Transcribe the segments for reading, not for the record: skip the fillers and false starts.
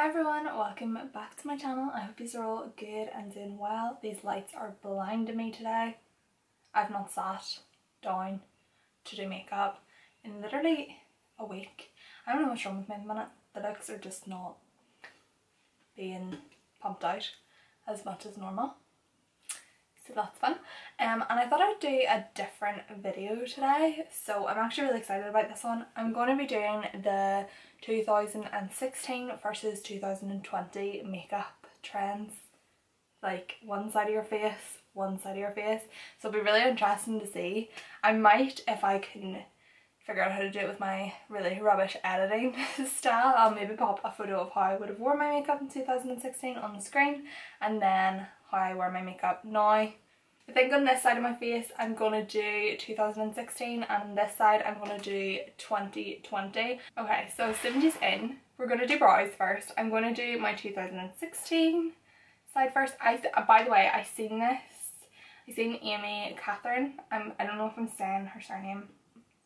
Hi everyone, welcome back to my channel. I hope you're all good and doing well. These lights are blinding me today. I've not sat down to do makeup in literally a week. I don't know what's wrong with me at the minute. The looks are just not being pumped out as much as normal. So that's fun. And I thought I'd do a different video today. So I'm actually really excited about this one. I'm going to be doing the 2016 versus 2020 makeup trends. Like one side of your face, one side of your face. So it'll be really interesting to see. I might, if I can figure out how to do it with my really rubbish editing style, I'll maybe pop a photo of how I would have worn my makeup in 2016 on the screen, and then how I wear my makeup now. I think on this side of my face I'm going to do 2016, and on this side I'm going to do 2020. Okay, so as soon as in, we're going to do brows first. I'm going to do my 2016 side first. By the way, I seen Amy Catherine. I don't know if I'm saying her surname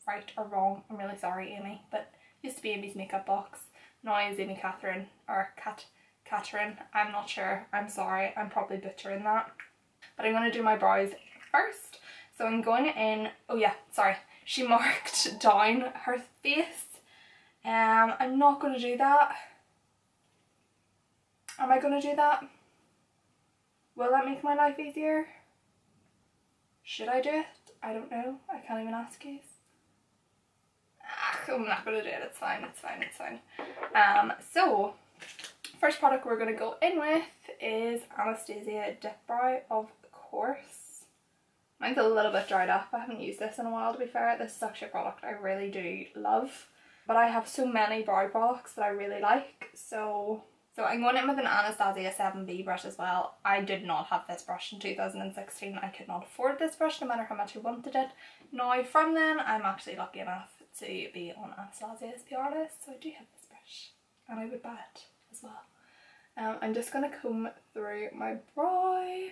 right or wrong. I'm really sorry, Amy, but used to be Amy's makeup box. Now is Amy Catherine, or Catherine. I'm not sure. I'm sorry. I'm probably butchering that. But I'm going to do my brows first. So I'm going in, oh yeah, sorry. She marked down her face. I'm not going to do that. Am I going to do that? Will that make my life easier? Should I do it? I don't know. I can't even ask you. I'm not going to do it. It's fine. It's fine. It's fine. So first product we're going to go in with is Anastasia Dip Brow, of course. Mine's a little bit dried up. I haven't used this in a while, to be fair. This is actually a product I really do love. But I have so many brow products that I really like. So I'm going in with an Anastasia 7B brush as well. I did not have this brush in 2016. I could not afford this brush no matter how much I wanted it. Now from then, I'm actually lucky enough to be on Anastasia's PR list. So I do have this brush. And I would buy it as well. I'm just going to comb through my brow.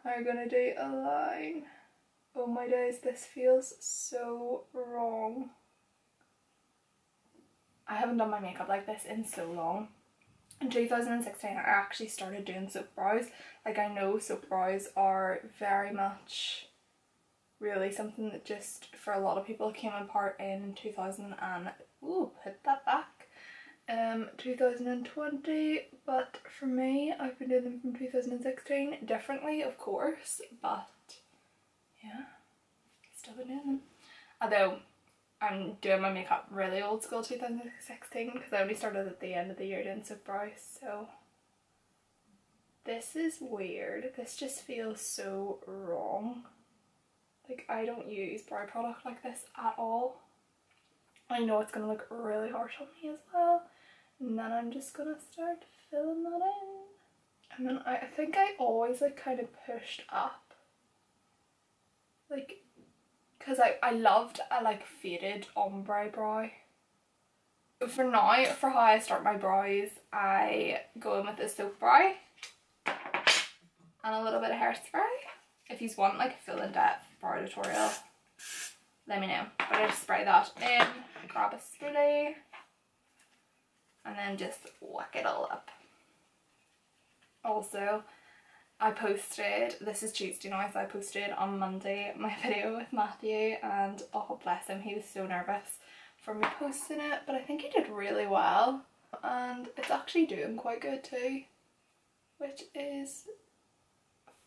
I'm going to do a line. Oh my days, this feels so wrong. I haven't done my makeup like this in so long. In 2016 I actually started doing soap brows. Like, I know soap brows are very much really something that just for a lot of people came apart in 2020, but for me, I've been doing them from 2016, differently of course, but yeah, still been doing them. Although I'm doing my makeup really old school 2016 because I only started at the end of the year doing soap brows, so this is weird. This just feels so wrong. Like, I don't use brow product like this at all. I know it's going to look really harsh on me as well. And then I'm just going to start filling that in. And then I think I always like kind of pushed up. Like, because I loved a like faded ombre brow. But for now, for how I start my brows, I go in with a soap brow and a little bit of hairspray. If you want like a full in-depth brow tutorial, let me know. But I just spray that in, grab a spoolie, and then just whack it all up. Also, I posted, this is Tuesday now, so I posted on Monday my video with Matthew, and oh bless him, he was so nervous for me posting it, but I think he did really well, and it's actually doing quite good too, which is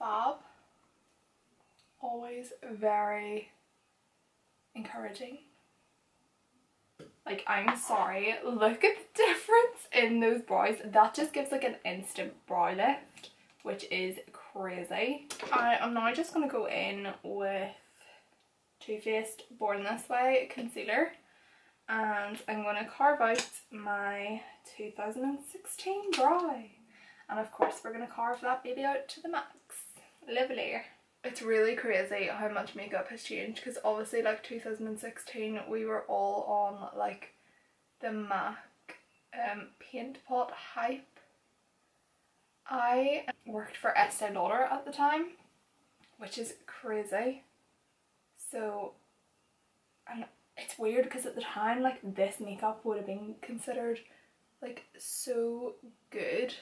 fab. Always very encouraging. Like, I'm sorry, look at the difference in those brows. That just gives like an instant brow lift, which is crazy. I am now just going to go in with Too Faced Born This Way concealer, and I'm going to carve out my 2016 brow, and of course we're going to carve that baby out to the max. Lovely. It's really crazy how much makeup has changed, because obviously like 2016 we were all on like the MAC paint pot hype. I worked for Estee Lauder at the time, which is crazy. So, and it's weird because at the time like this makeup would have been considered like so good.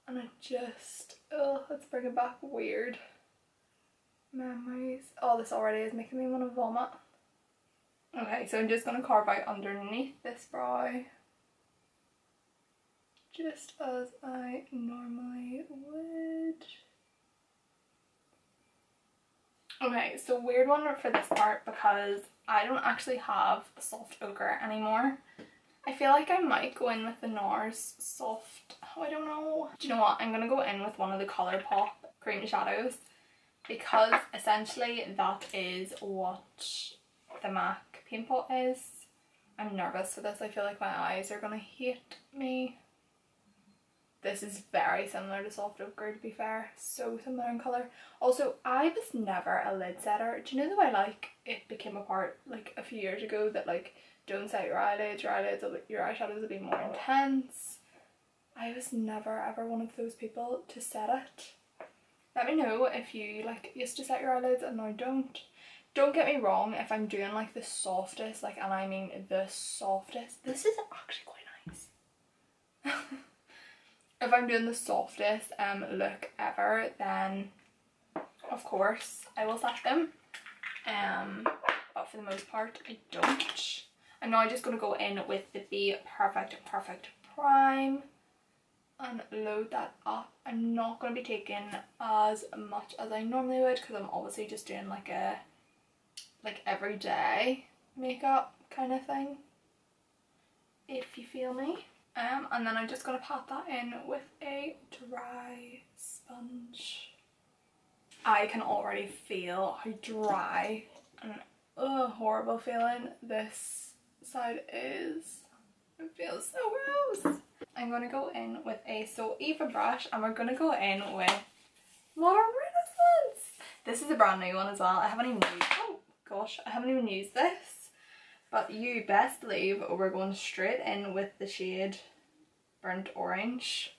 And it just, oh, let's bring it back weird memories. Oh, this already is making me want to vomit. Okay, so I'm just going to carve out underneath this brow, just as I normally would. Okay, so weird one for this part because I don't actually have a soft ochre anymore. I feel like I might go in with the NARS soft, oh, I don't know. Do you know what, I'm going to go in with one of the Colourpop cream shadows because essentially that is what the MAC paint pot is. I'm nervous for this, I feel like my eyes are going to hate me. This is very similar to soft ochre, to be fair, so similar in colour. Also, I was never a lid setter. Do you know the way like it became a part like a few years ago that like don't set your eyelids, your eyeshadows will be more intense. I was never ever one of those people to set it. Let me know if you like used to set your eyelids and now don't. Don't get me wrong, if I'm doing like the softest, like, and I mean the softest, this is actually quite nice. If I'm doing the softest look ever, then of course I will set them. But for the most part I don't. I'm now just going to go in with the Be Perfect Prime and load that up. I'm not going to be taking as much as I normally would because I'm obviously just doing like a everyday makeup kind of thing, if you feel me. And then I'm just going to pat that in with a dry sponge. I can already feel how dry and horrible feeling this side is. It feels so gross. I'm going to go in with a So Eva brush and we're going to go in with Lauder Renaissance. This is a brand new one as well. I haven't even used, oh gosh, I haven't even used this. But you best believe we're going straight in with the shade Burnt Orange.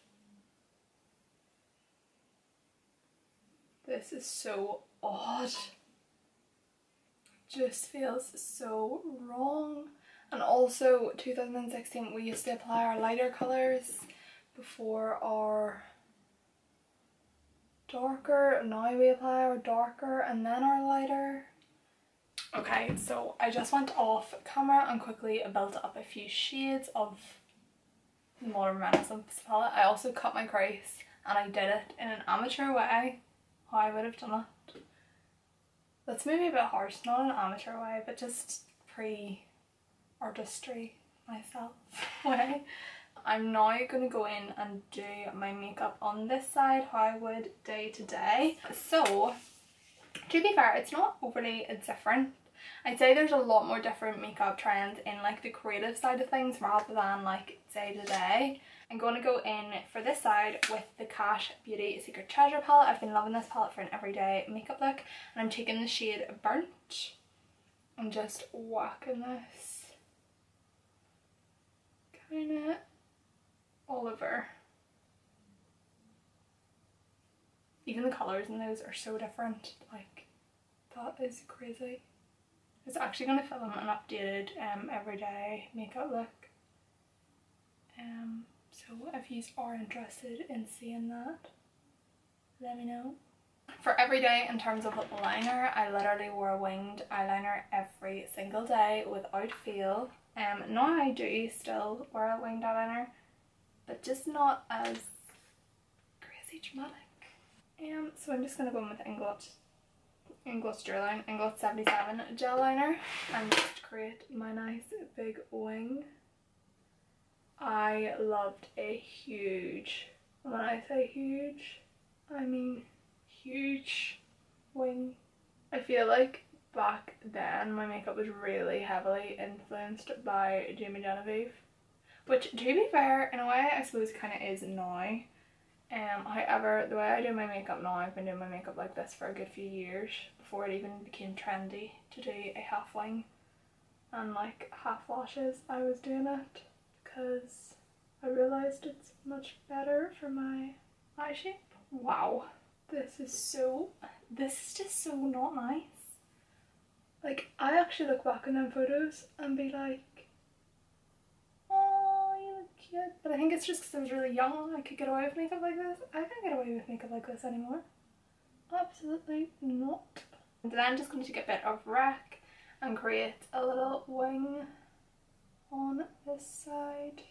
This is so odd. Just feels so wrong. And also 2016 we used to apply our lighter colours before our darker. Now we apply our darker and then our lighter. Okay, so I just went off camera and quickly built up a few shades of the Modern Renaissance palette. I also cut my crease and I did it in an amateur way, how I would have done it. That's maybe a bit harsh, not an amateur way, but just pre-artistry myself way. I'm now going to go in and do my makeup on this side, how I would day to day. So, to be fair, it's not overly different. I'd say there's a lot more different makeup trends in like the creative side of things rather than like day to day. I'm going to go in for this side with the Cash Beauty Secret Treasure palette. I've been loving this palette for an everyday makeup look and I'm taking the shade Burnt and just whacking this kind of all over. Even the colours in those are so different, like that is crazy. It's actually going to film an updated everyday makeup look. So if you are interested in seeing that, let me know. For everyday in terms of liner, I literally wore a winged eyeliner every single day without fail. Now I do still wear a winged eyeliner, but just not as crazy dramatic. So I'm just going to go in with Inglot 77 gel liner and just create my nice big wing. I loved a huge, when I say huge, I mean huge wing. I feel like back then my makeup was really heavily influenced by Jamie Genevieve, which to be fair in a way I suppose kind of is now. However, the way I do my makeup now, I've been doing my makeup like this for a good few years before it even became trendy to do a half wing and like half lashes. I was doing it because I realised it's much better for my eye shape. Wow, this is just so not nice. Like, I actually look back on them photos and be like, oh yet, but I think it's just because I was really young I could get away with makeup like this. I can't get away with makeup like this anymore. Absolutely not. And then I'm just going to take a bit of Wreck and create a little wing on this side.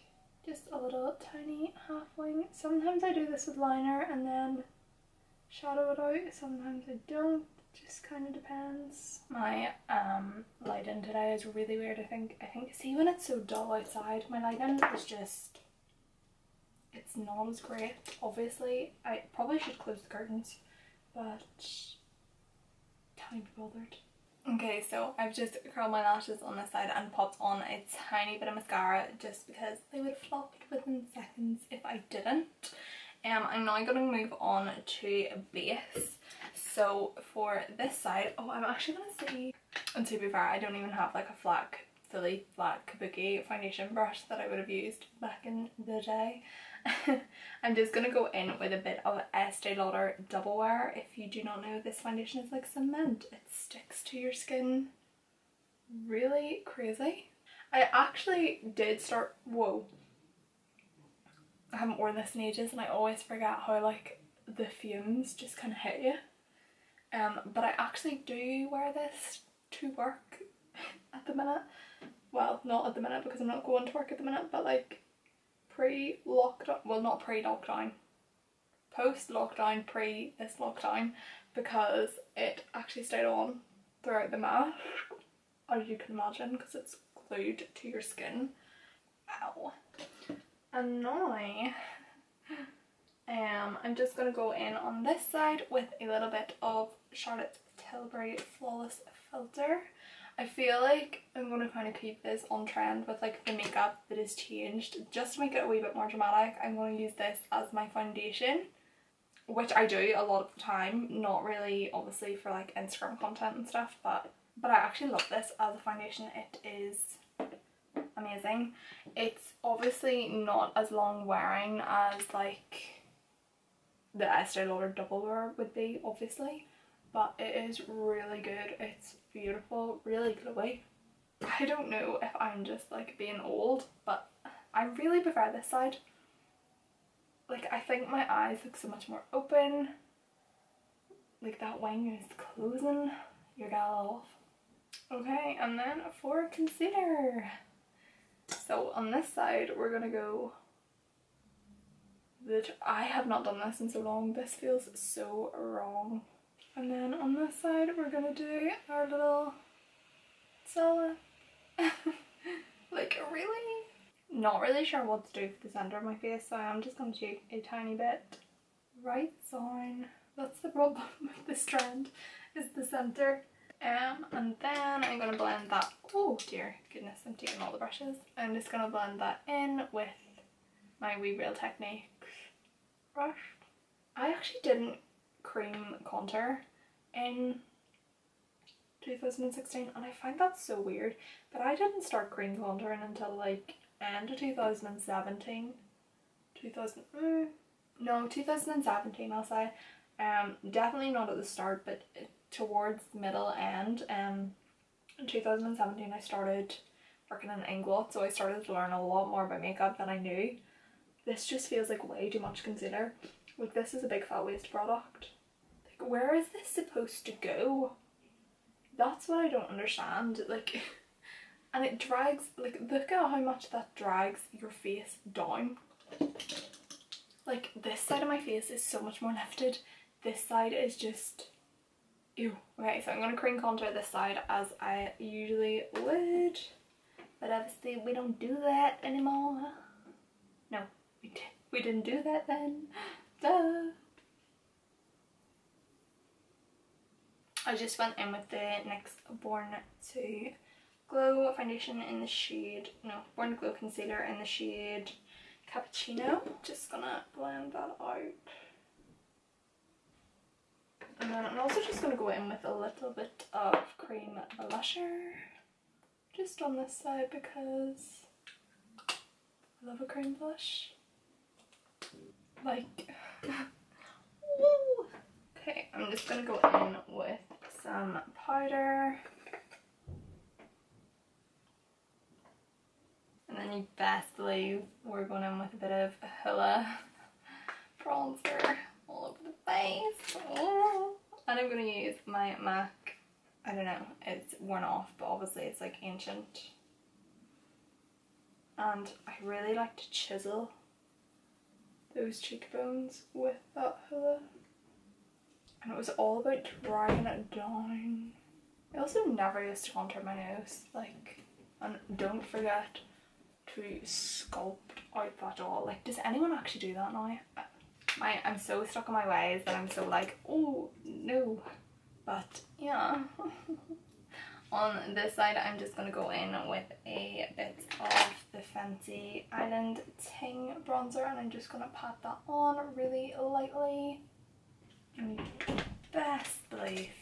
Just a little tiny half wing. Sometimes I do this with liner and then shadow it out, sometimes I don't. Just kind of depends. My lighting today is really weird. I think see, when it's so dull outside, my lighting is just, it's not as great. Obviously I probably should close the curtains, but can't be bothered. Okay, so I've just curled my lashes on this side and popped on a tiny bit of mascara just because they would have flopped within seconds if I didn't. I'm now going to move on to a base. So for this side, oh, I'm actually going to see, and to be fair, I don't even have like a fully flat kabuki foundation brush that I would have used back in the day. I'm just going to go in with a bit of Estee Lauder Double Wear. If you do not know, this foundation is like cement. It sticks to your skin really crazy. I actually did start, whoa, I haven't worn this in ages and I always forget how like the fumes just kind of hit you. But I actually do wear this to work at the minute. Well, not at the minute because I'm not going to work at the minute, but like pre-lockdown, well not pre-lockdown, post-lockdown, pre this lockdown, because it actually stayed on throughout the mask, as you can imagine, because it's glued to your skin. Ow. And now I'm just going to go in on this side with a little bit of Charlotte Tilbury Flawless Filter. I feel like I'm going to kind of keep this on trend with like the makeup that is changed. Just to make it a wee bit more dramatic, I'm going to use this as my foundation, which I do a lot of the time. Not really obviously for like Instagram content and stuff, but I actually love this as a foundation. It is amazing. It's obviously not as long wearing as like the Estee Lauder Double Wear would be, obviously, but it is really good. It's beautiful, really glowy. I don't know if I'm just like being old, but I really prefer this side. Like, I think my eyes look so much more open. Like, that wing is closing your gal off. Okay, and then for concealer. So on this side we're gonna go, I have not done this in so long, this feels so wrong. And then on this side we're gonna do our little salad. Like, really? Not really sure what to do for the centre of my face, so I'm just going to take a tiny bit right down. That's the problem with this trend, is the centre. And then I'm going to blend that, oh dear goodness, I'm taking all the brushes. I'm just going to blend that in with my Wee Real Techniques brush. I actually didn't cream contour in 2016 and I find that so weird, but I didn't start cream contouring until like end of 2017. 2017 I'll say. Definitely not at the start, but towards the middle end. In 2017 I started working in England, so I started to learn a lot more about makeup than I knew. This just feels like way too much concealer. Like, this is a big fat waste product. Like, where is this supposed to go? That's what I don't understand. Like, and it drags, like, look at how much that drags your face down. Like, this side of my face is so much more lifted. This side is just, ew. Okay, so I'm going to cream contour this side as I usually would. But obviously we don't do that anymore. No, we didn't do that then. Duh. I just went in with the NYX Born to Glow foundation in the shade, no, Born to Glow concealer in the shade Cappuccino. Just gonna blend that out. And then I'm also just gonna go in with a little bit of cream blusher. Just on this side because I love a cream blush. Like, woo! Okay, I'm just gonna go in with some powder. And then you best believe we're going in with a bit of Hoola bronzer all over the face. Oh. And I'm going to use my MAC, I don't know, it's worn off, but obviously it's like ancient. And I really like to chisel those cheekbones with that Hoola. And it was all about dragging it down. I also never used to contour my nose, like, and don't forget to sculpt out that all. Like, does anyone actually do that now? I'm so stuck in my ways that I'm so like, oh no. But yeah. On this side I'm just going to go in with a bit of the Fenty Island Ting bronzer, and I'm just going to pat that on really lightly. And best believe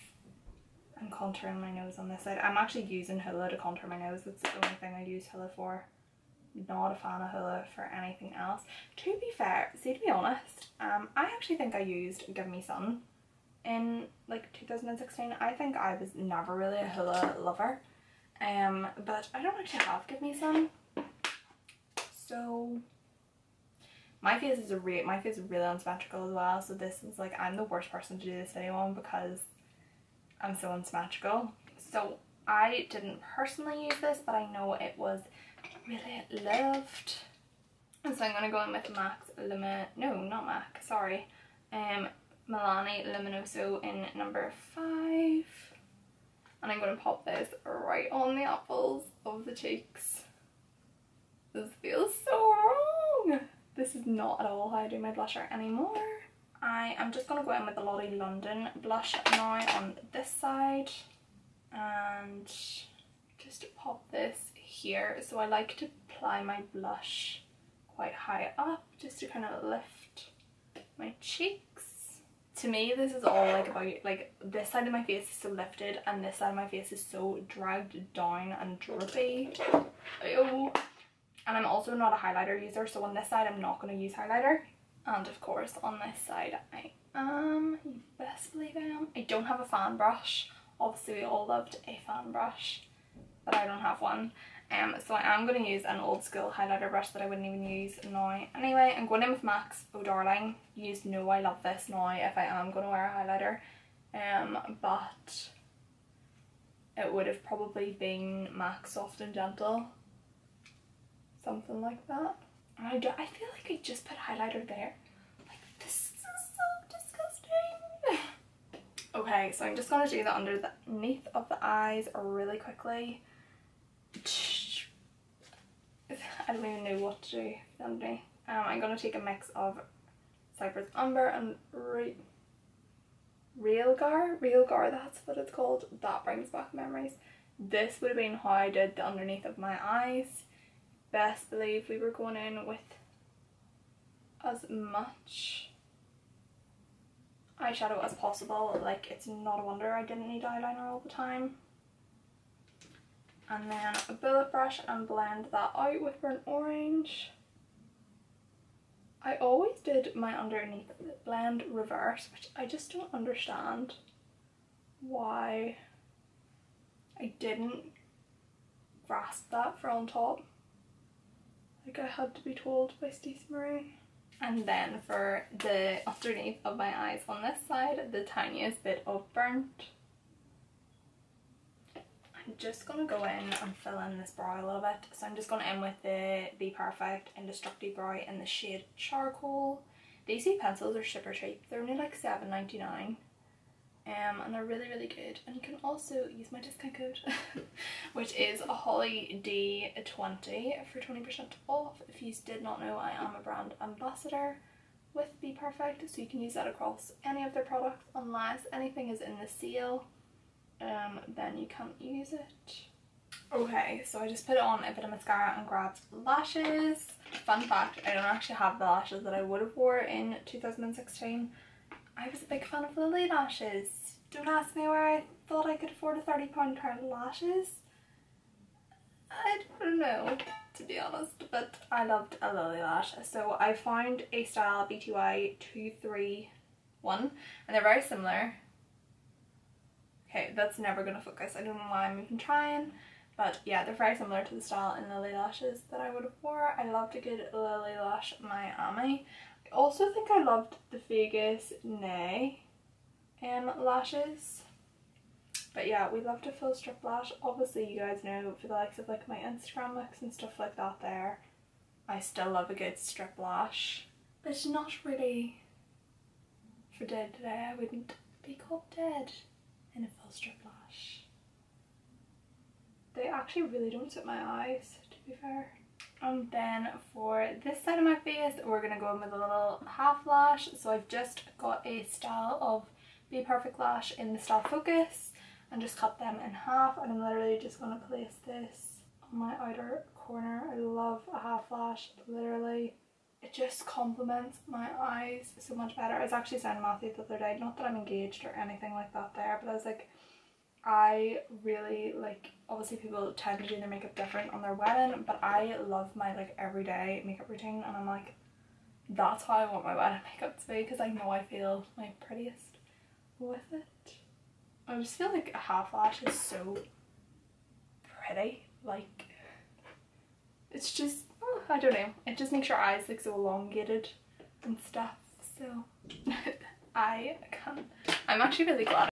I'm contouring my nose on this side. I'm actually using Hoola to contour my nose. That's the only thing I use Hoola for. Not a fan of Hoola for anything else. To be fair, see, to be honest, I actually think I used Give Me Sun in like 2016. I think I was never really a Hoola lover, but I don't actually have Give Me Sun, so my face is really unsymmetrical as well. So this is like, I'm the worst person to do this video on because I'm so unsymmetrical. So I didn't personally use this, but I know it was really loved. And so I'm going to go in with Milani Luminoso in number 5. And I'm going to pop this right on the apples of the cheeks. This feels so wrong. This is not at all how I do my blusher anymore. I am just going to go in with the Lauder London blush now on this side. And just pop this here. So I like to apply my blush quite high up just to kind of lift my cheeks. To me this is all like about, like, this side of my face is so lifted and this side of my face is so dragged down and droopy. Ew. And I'm also not a highlighter user, so on this side I'm not going to use highlighter. And of course on this side I am, you best believe I am. I don't have a fan brush. Obviously we all loved a fan brush, but I don't have one. So I am going to use an old school highlighter brush that I wouldn't even use now. Anyway, I'm going in with MAC's Oh Darling. You know I love this now if I am going to wear a highlighter. But it would have probably been MAC's Soft and Gentle. Something like that. And I feel like I just put highlighter there. Like, this is so disgusting. Okay, so I'm just going to do that underneath of the eyes really quickly. I don't even know what to do underneath. I'm going to take a mix of Cypress Umber and Realgar, that's what it's called. That brings back memories. This would have been how I did the underneath of my eyes. Best believe we were going in with as much eyeshadow as possible. Like, it's not a wonder I didn't need eyeliner all the time. And then a bullet brush and blend that out with burnt orange. I always did my underneath blend reverse, which I just don't understand why I didn't grasp that for on top. Like, I had to be told by Stacey Marie. And then for the underneath of my eyes on this side, the tiniest bit of burnt. I'm just going to go in and fill in this brow a little bit. So I'm just going in with the Be Perfect Indestructible Brow in the shade Charcoal. These two pencils are super cheap. They're only like $7.99. And they're really, really good. And you can also use my discount code, which is HollyD20 for 20% off. If you did not know, I am a brand ambassador with Be Perfect, so you can use that across any of their products unless anything is in the sale. Then you can't use it. Okay, so I just put on a bit of mascara and grabbed lashes. Fun fact, I don't actually have the lashes that I would have wore in 2016. I was a big fan of Lily lashes. Don't ask me where I thought I could afford a £30 pair of lashes. I don't know, to be honest, but I loved a Lily lash. So I found a style BTY 231 and they're very similar. Okay, that's never gonna focus. I don't know why I'm even trying. But yeah, they're very similar to the style in Lily Lashes that I would have wore. I loved a good Lily Lash Miami. I also think I loved the Vegas Nay lashes. But yeah, we loved a full strip lash. Obviously you guys know, for the likes of like my Instagram looks and stuff like that there, I still love a good strip lash. But it's not really for dead today. I wouldn't be called dead in a full strip lash. They actually really don't suit my eyes, to be fair. And then for this side of my face, we're going to go in with a little half lash. So I've just got a style of Be Perfect lash in the style Focus and just cut them in half, and I'm literally just going to place this on my outer corner. I love a half lash, literally. It just complements my eyes so much better. I was actually saying to Matthew the other day, not that I'm engaged or anything like that there, but I was like, I really like, obviously people tend to do their makeup different on their wedding, but I love my like everyday makeup routine, and I'm like, that's how I want my wedding makeup to be, because I know I feel my prettiest with it. I just feel like a half lash is so pretty, like it's just, oh, I don't know, it just makes your eyes look so elongated and stuff, so I'm actually really glad